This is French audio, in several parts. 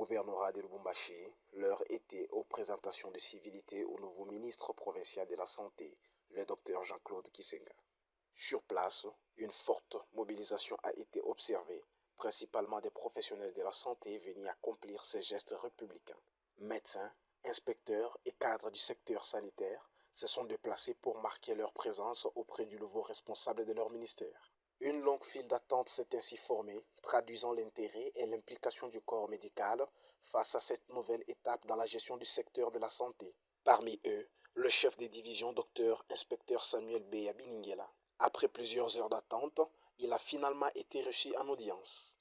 gouvernorat de Lubumbashi, l'heure était aux présentations de civilité au nouveau ministre provincial de la Santé, le Dr Jean-Claude Kisenga. Sur place, une forte mobilisation a été observée, principalement des professionnels de la santé venus accomplir ces gestes républicains. Médecins, inspecteurs et cadres du secteur sanitaire se sont déplacés pour marquer leur présence auprès du nouveau responsable de leur ministère. Une longue file d'attente s'est ainsi formée, traduisant l'intérêt et l'implication du corps médical face à cette nouvelle étape dans la gestion du secteur de la santé. Parmi eux, le chef des divisions, Dr Inspecteur Samuel Beya Biningela. Après plusieurs heures d'attente, il a finalement été reçu en audience.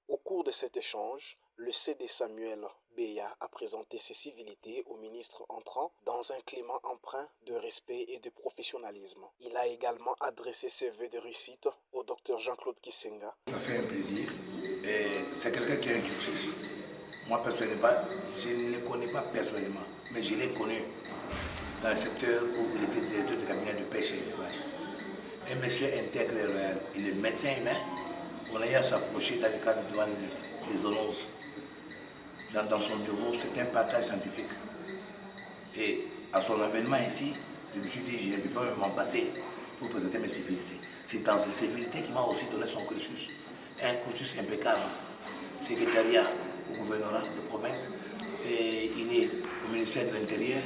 Au cours de cet échange, le CD Samuel Beya a présenté ses civilités au ministre entrant dans un climat empreint de respect et de professionnalisme. Il a également adressé ses vœux de réussite au Dr Jean-Claude Kisenga. Ça fait un plaisir. C'est quelqu'un qui a un cursus. Moi, personnellement, je ne le connais pas personnellement, mais je l'ai connu dans le secteur où il était directeur de cabinet de pêche et d'élevage. Un monsieur intègre et loyal. Il est médecin humain. On a eu à s'approcher dans le cadre de douane des zoonoses. Dans son bureau, c'est un partage scientifique. Et à son avènement ici, je me suis dit, je ne peux pas m'en passer pour présenter mes civilités. C'est dans ces civilités qu'il m'a aussi donné son cursus. Un cursus impeccable. Secrétariat au gouvernorat de province. Et il est au ministère de l'Intérieur,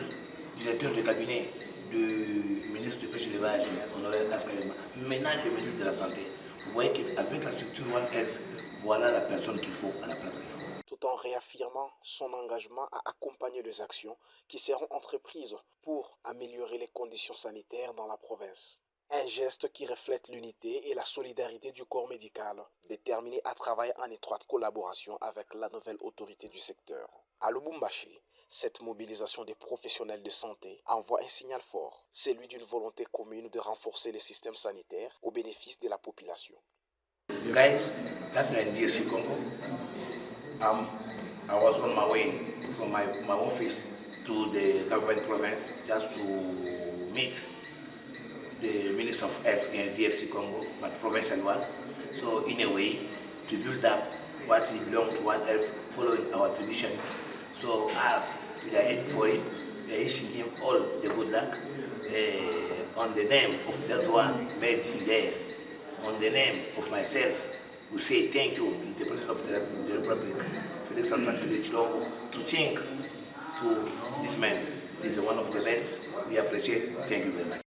directeur de cabinet du ministre de pêche et d'élevage, Honoré Askayema. Maintenant, le ministre de la Santé. Vous voyez qu'avec la structure One Health, voilà la personne qu'il faut à la place qu'il faut. Tout en réaffirmant son engagement à accompagner les actions qui seront entreprises pour améliorer les conditions sanitaires dans la province. Un geste qui reflète l'unité et la solidarité du corps médical, déterminé à travailler en étroite collaboration avec la nouvelle autorité du secteur. À Lubumbashi, cette mobilisation des professionnels de santé envoie un signal fort, celui d'une volonté commune de renforcer le système sanitaire au bénéfice de la population. Guys, that's my DSC Congo. I was on my way from my office to the government province just to meet the Minister of Health in DRC Congo, my provincial one. So in a way, to build up what belongs to One Health following our tradition. So as we are aiming for him, we are wishing him all the good luck on the name of that one made him there. On the name of myself, we say thank you to the President of the Republic, Felix Antoine Chilombo, to think to this man. This is one of the best. We appreciate. Thank you very much.